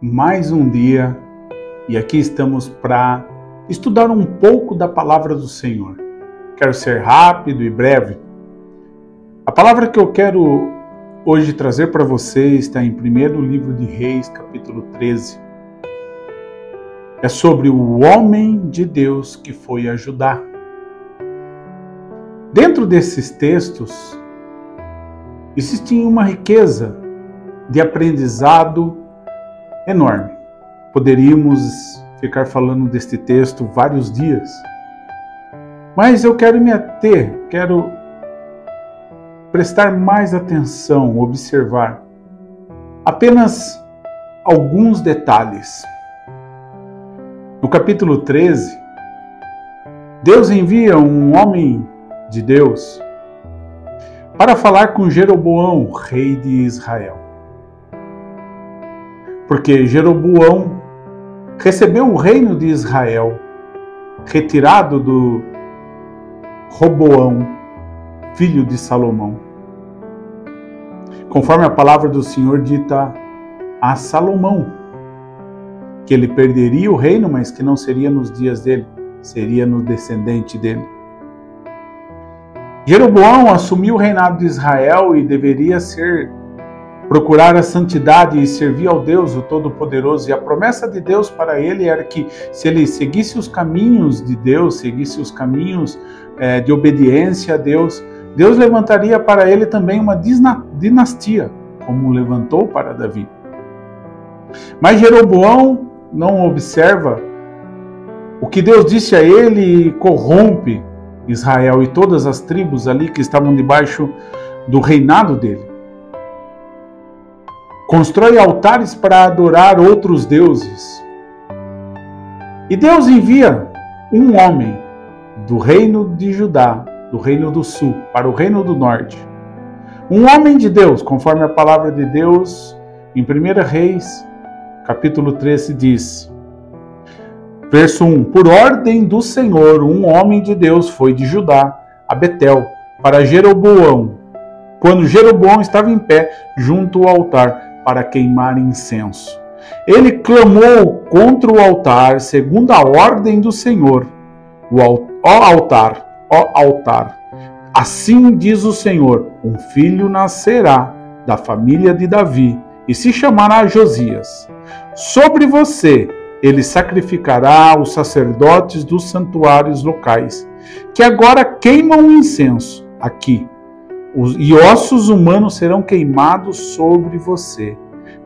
mais um dia e aqui estamos para estudar um pouco da palavra do Senhor. Quero ser rápido e breve. A palavra que eu quero hoje trazer para você está em 1º livro de Reis, capítulo 13. É sobre o homem de Deus que foi a Judá. Dentro desses textos, existe uma riqueza de aprendizado enorme. Poderíamos ficar falando deste texto vários dias, mas eu quero me ater, quero prestar mais atenção, observar apenas alguns detalhes. No capítulo 13, Deus envia um homem de Deus para falar com Jeroboão, rei de Israel. Porque Jeroboão recebeu o reino de Israel, retirado do Roboão, filho de Salomão. Conforme a palavra do Senhor dita a Salomão, que ele perderia o reino, mas que não seria nos dias dele, seria no descendente dele. Jeroboão assumiu o reinado de Israel e deveria procurar a santidade e servir ao Deus, o Todo-Poderoso. E a promessa de Deus para ele era que, se ele seguisse os caminhos de Deus, seguisse os caminhos de obediência a Deus, Deus levantaria para ele também uma dinastia, como levantou para Davi. Mas Jeroboão não observa o que Deus disse a ele e corrompe Israel e todas as tribos ali que estavam debaixo do reinado dele. Constrói altares para adorar outros deuses. E Deus envia um homem do reino de Judá, do reino do sul, para o reino do norte. Um homem de Deus, conforme a palavra de Deus, em 1 Reis, capítulo 13, diz, verso 1, por ordem do Senhor, um homem de Deus foi de Judá a Betel, para Jeroboão, quando Jeroboão estava em pé junto ao altar, para queimar incenso. Ele clamou contra o altar, segundo a ordem do Senhor. Ó altar, assim diz o Senhor, um filho nascerá da família de Davi, e se chamará Josias. Sobre você ele sacrificará os sacerdotes dos santuários locais, que agora queimam incenso aqui, e ossos humanos serão queimados sobre você.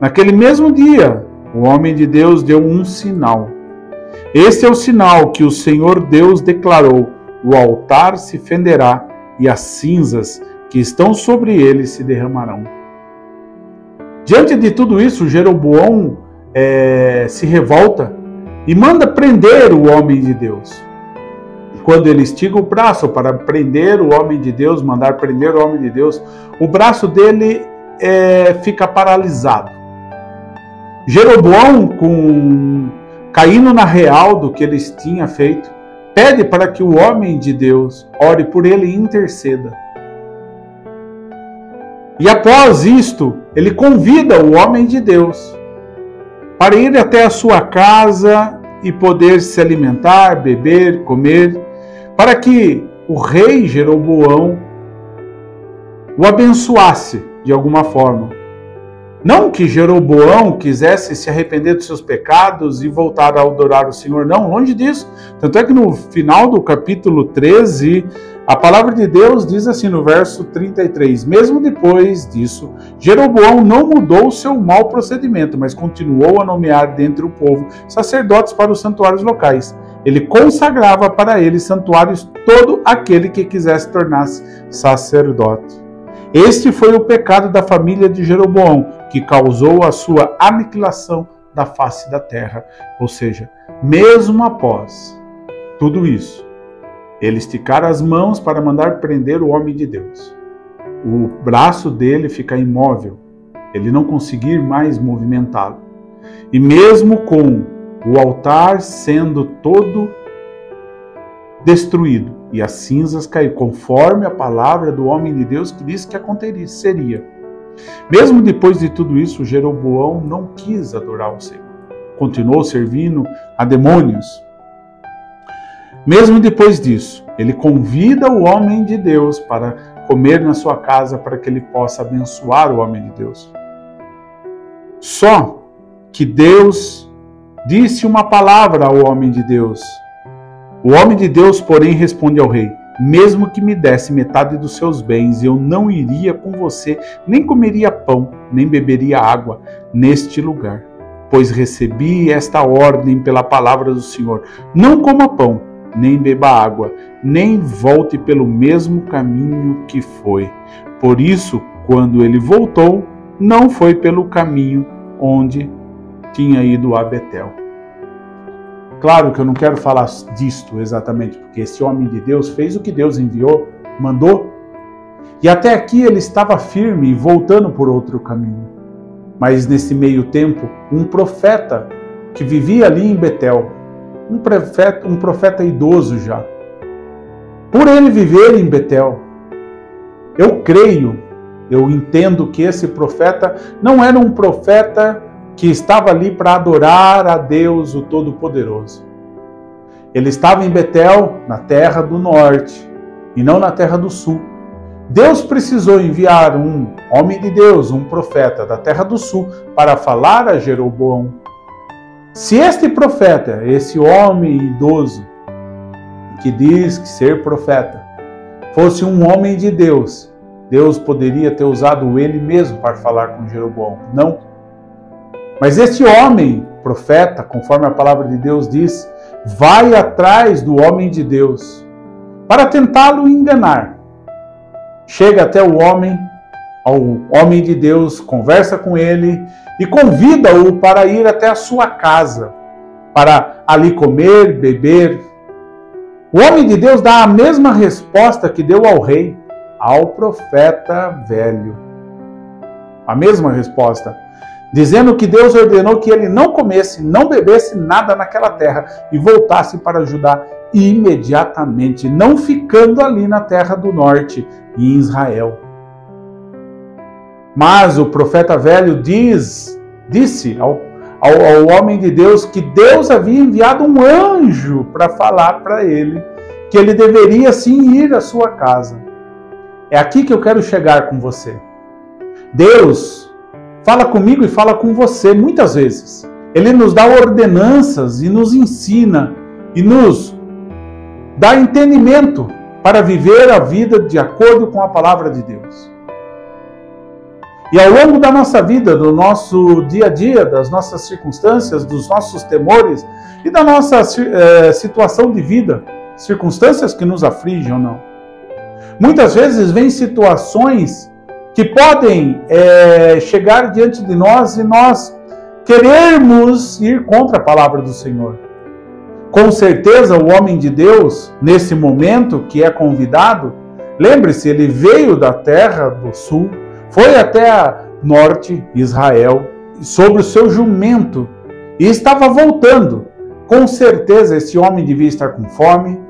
Naquele mesmo dia, o homem de Deus deu um sinal. Este é o sinal que o Senhor Deus declarou: o altar se fenderá e as cinzas que estão sobre ele se derramarão. Diante de tudo isso, Jeroboão se revolta e manda prender o homem de Deus. Quando ele estiga o braço para prender o homem de Deus, mandar prender o homem de Deus, o braço dele fica paralisado. Jeroboão, caindo na real do que ele tinha feito, pede para que o homem de Deus ore por ele e interceda. E após isto, ele convida o homem de Deus para ir até a sua casa e poder se alimentar, beber, comer, para que o rei Jeroboão o abençoasse de alguma forma. Não que Jeroboão quisesse se arrepender dos seus pecados e voltar a adorar o Senhor, não, longe disso. Tanto é que no final do capítulo 13, a palavra de Deus diz assim no verso 33, mesmo depois disso, Jeroboão não mudou o seu mau procedimento, mas continuou a nomear dentre o povo sacerdotes para os santuários locais. Ele consagrava para eles santuários todo aquele que quisesse tornar-se sacerdote. Este foi o pecado da família de Jeroboão, que causou a sua aniquilação da face da terra. Ou seja, mesmo após tudo isso, ele esticar as mãos para mandar prender o homem de Deus. O braço dele fica imóvel, ele não conseguir mais movimentá-lo. E mesmo com o altar sendo todo destruído e as cinzas caíram, conforme a palavra do homem de Deus que disse que aconteceria. Mesmo depois de tudo isso, Jeroboão não quis adorar o Senhor. Continuou servindo a demônios. Mesmo depois disso, ele convida o homem de Deus para comer na sua casa para que ele possa abençoar o homem de Deus. Só que Deus disse uma palavra ao homem de Deus. O homem de Deus, porém, responde ao rei: mesmo que me desse metade dos seus bens, eu não iria com você, nem comeria pão, nem beberia água neste lugar. Pois recebi esta ordem pela palavra do Senhor: não coma pão, nem beba água, nem volte pelo mesmo caminho que foi. Por isso, quando ele voltou, não foi pelo caminho onde tinha ido a Betel. Claro que eu não quero falar disto exatamente, porque esse homem de Deus fez o que Deus enviou, mandou, e até aqui ele estava firme e voltando por outro caminho. Mas nesse meio tempo, um profeta que vivia ali em Betel, um profeta idoso já, por ele viver em Betel, eu entendo que esse profeta não era um profeta que estava ali para adorar a Deus, o Todo-Poderoso. Ele estava em Betel, na terra do norte, e não na terra do sul. Deus precisou enviar um homem de Deus, um profeta da terra do sul, para falar a Jeroboão. Se este profeta, esse homem idoso, que diz que ser profeta, fosse um homem de Deus, Deus poderia ter usado ele mesmo para falar com Jeroboão. Não. Mas este homem, profeta, conforme a palavra de Deus diz, vai atrás do homem de Deus para tentá-lo enganar. Chega até o homem, ao homem de Deus, conversa com ele e convida-o para ir até a sua casa, para ali comer, beber. O homem de Deus dá a mesma resposta que deu ao rei, ao profeta velho. A mesma resposta, dizendo que Deus ordenou que ele não comesse, não bebesse nada naquela terra e voltasse para Judá imediatamente, não ficando ali na terra do norte, em Israel. Mas o profeta velho disse ao homem de Deus que Deus havia enviado um anjo para falar para ele que ele deveria sim ir à sua casa. É aqui que eu quero chegar com você. Deus fala comigo e fala com você muitas vezes. Ele nos dá ordenanças e nos ensina e nos dá entendimento para viver a vida de acordo com a palavra de Deus. E ao longo da nossa vida, do nosso dia a dia, das nossas circunstâncias, dos nossos temores e da nossa situação de vida, circunstâncias que nos afligem ou não. Muitas vezes vem situações que podem chegar diante de nós e nós querermos ir contra a palavra do Senhor. Com certeza o homem de Deus, nesse momento que é convidado, lembre-se, ele veio da terra do sul, foi até a norte, Israel, sobre o seu jumento e estava voltando. Com certeza esse homem devia estar com fome,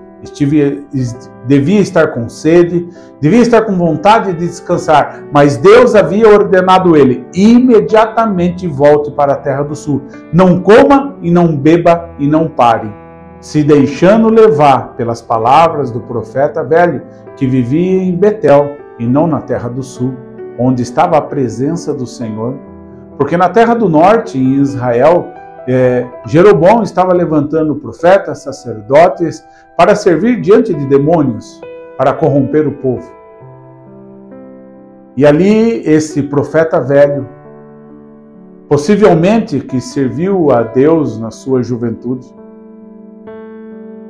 devia estar com sede, devia estar com vontade de descansar, mas Deus havia ordenado ele: imediatamente volte para a terra do sul. Não coma e não beba e não pare, se deixando levar pelas palavras do profeta velho que vivia em Betel e não na terra do sul, onde estava a presença do Senhor. Porque na terra do norte, em Israel, Jeroboão estava levantando profetas, sacerdotes, para servir diante de demônios, para corromper o povo. E ali esse profeta velho, possivelmente que serviu a Deus na sua juventude,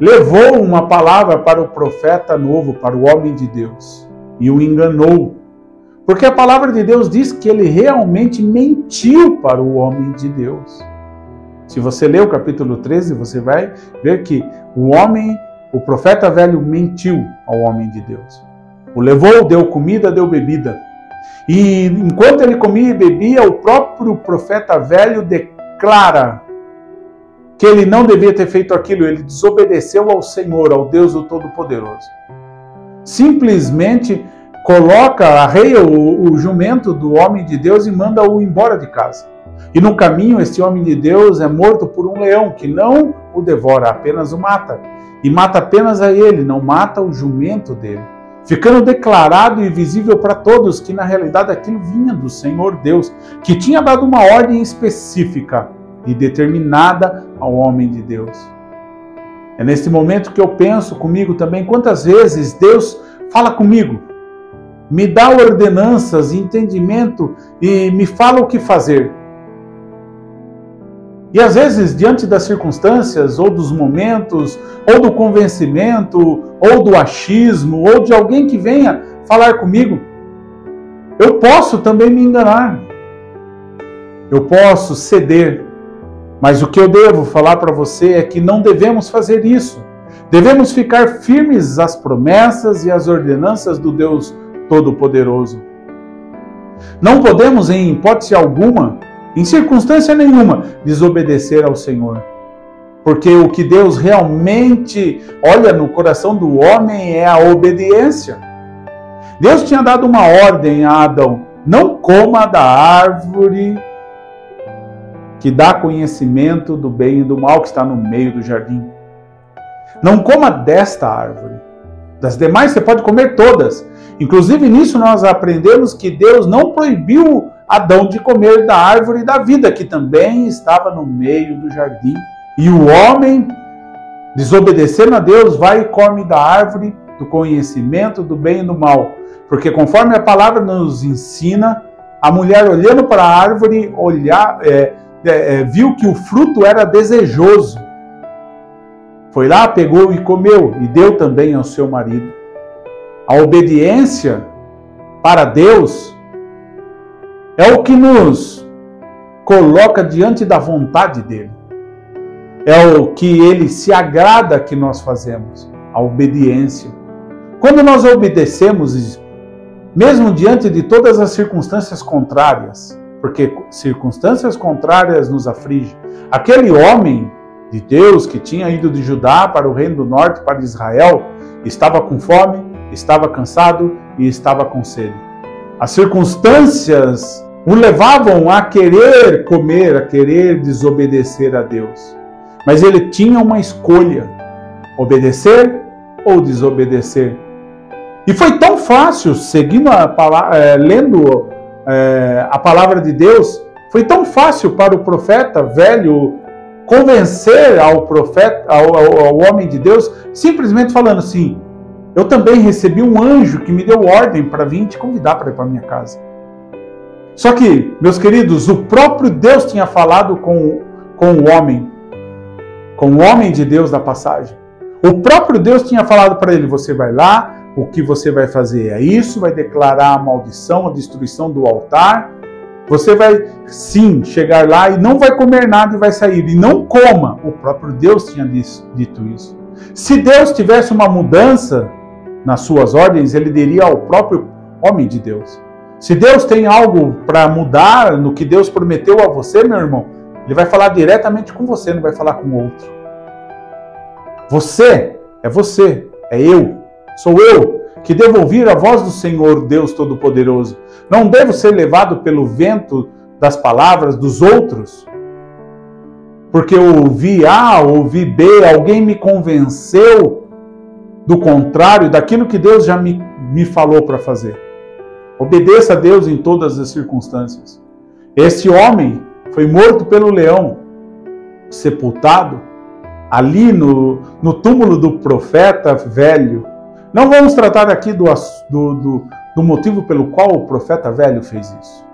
levou uma palavra para o profeta novo, para o homem de Deus, e o enganou. Porque a palavra de Deus diz que ele realmente mentiu para o homem de Deus. Se você ler o capítulo 13, você vai ver que o profeta velho mentiu ao homem de Deus. O levou, deu comida, deu bebida. E enquanto ele comia e bebia, o próprio profeta velho declara que ele não devia ter feito aquilo. Ele desobedeceu ao Senhor, ao Deus do Todo-Poderoso. Simplesmente arreia o jumento do homem de Deus e manda-o embora de casa. E no caminho, este homem de Deus é morto por um leão, que não o devora, apenas o mata. E mata apenas a ele, não mata o jumento dele. Ficando declarado e visível para todos que na realidade aquilo vinha do Senhor Deus, que tinha dado uma ordem específica e determinada ao homem de Deus. É nesse momento que eu penso comigo também, quantas vezes Deus fala comigo, me dá ordenanças, entendimento e me fala o que fazer. E às vezes, diante das circunstâncias, ou dos momentos, ou do convencimento, ou do achismo, ou de alguém que venha falar comigo, eu posso também me enganar. Eu posso ceder. Mas o que eu devo falar para você é que não devemos fazer isso. Devemos ficar firmes às promessas e às ordenanças do Deus Todo-Poderoso. Não podemos, em hipótese alguma, em circunstância nenhuma, desobedecer ao Senhor. Porque o que Deus realmente olha no coração do homem é a obediência. Deus tinha dado uma ordem a Adão: não coma da árvore que dá conhecimento do bem e do mal, que está no meio do jardim. Não coma desta árvore. Das demais você pode comer todas. Inclusive nisso nós aprendemos que Deus não proibiu Adão de comer da árvore da vida, que também estava no meio do jardim. E o homem, desobedecendo a Deus, vai e come da árvore do conhecimento do bem e do mal. Porque conforme a palavra nos ensina, a mulher olhando para a árvore, viu que o fruto era desejoso. Foi lá, pegou e comeu, e deu também ao seu marido. A obediência para Deus é o que nos coloca diante da vontade dele. É o que ele se agrada que nós fazemos, a obediência. Quando nós obedecemos, mesmo diante de todas as circunstâncias contrárias, porque circunstâncias contrárias nos afligem. Aquele homem de Deus que tinha ido de Judá para o reino do norte, para Israel, estava com fome, estava cansado e estava com sede. As circunstâncias o levavam a querer comer, a querer desobedecer a Deus. Mas ele tinha uma escolha: obedecer ou desobedecer. E foi tão fácil, seguindo lendo a palavra de Deus, foi tão fácil para o profeta velho convencer ao homem de Deus, simplesmente falando assim: eu também recebi um anjo que me deu ordem para vir te convidar para ir para a minha casa. Só que, meus queridos, o próprio Deus tinha falado com o homem de Deus da passagem. O próprio Deus tinha falado para ele: você vai lá, o que você vai fazer é isso, vai declarar a maldição, a destruição do altar. Você vai, sim, chegar lá e não vai comer nada e vai sair. E não coma. O próprio Deus tinha dito isso. Se Deus tivesse uma mudança nas suas ordens, ele diria ao próprio homem de Deus. Se Deus tem algo para mudar no que Deus prometeu a você, meu irmão, ele vai falar diretamente com você, não vai falar com o outro. Você, é eu, sou eu, que devo ouvir a voz do Senhor Deus Todo-Poderoso. Não devo ser levado pelo vento das palavras dos outros, porque eu ouvi A, ouvi B, alguém me convenceu do contrário, daquilo que Deus já me falou para fazer. Obedeça a Deus em todas as circunstâncias. Este homem foi morto pelo leão, sepultado ali no túmulo do profeta velho. Não vamos tratar aqui do motivo pelo qual o profeta velho fez isso.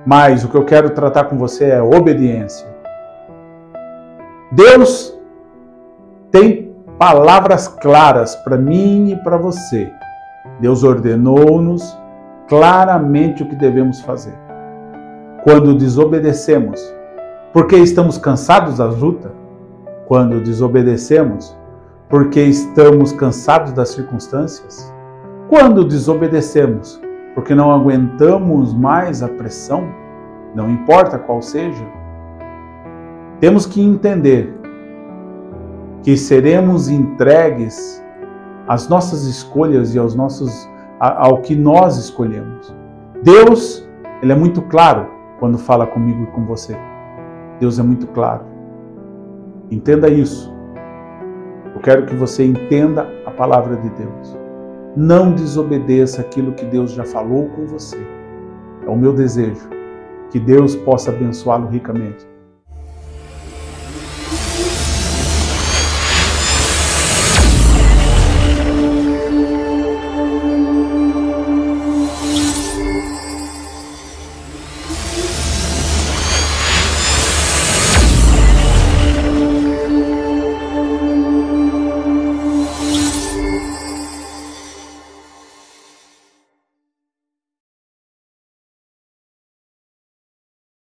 Mas o que eu quero tratar com você é obediência. Deus tem palavras claras para mim e para você. Deus ordenou-nos claramente o que devemos fazer. Quando desobedecemos, porque estamos cansados da luta, quando desobedecemos, porque estamos cansados das circunstâncias, quando desobedecemos, porque não aguentamos mais a pressão, não importa qual seja, temos que entender que seremos entregues às nossas escolhas e ao que nós escolhemos. Deus, Ele é muito claro quando fala comigo e com você. Deus é muito claro. Entenda isso. Eu quero que você entenda a palavra de Deus. Não desobedeça aquilo que Deus já falou com você. É o meu desejo, que Deus possa abençoá-lo ricamente.